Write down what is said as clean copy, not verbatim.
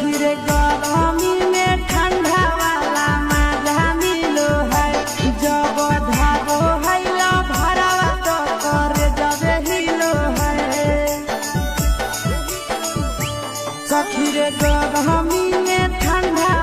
सखी रे गरमी में ठंडा वाला मजा मिलो है। जब धारो हैला भरावा तो करे जबे हिलो है। सखी रे गरमी में ठंडा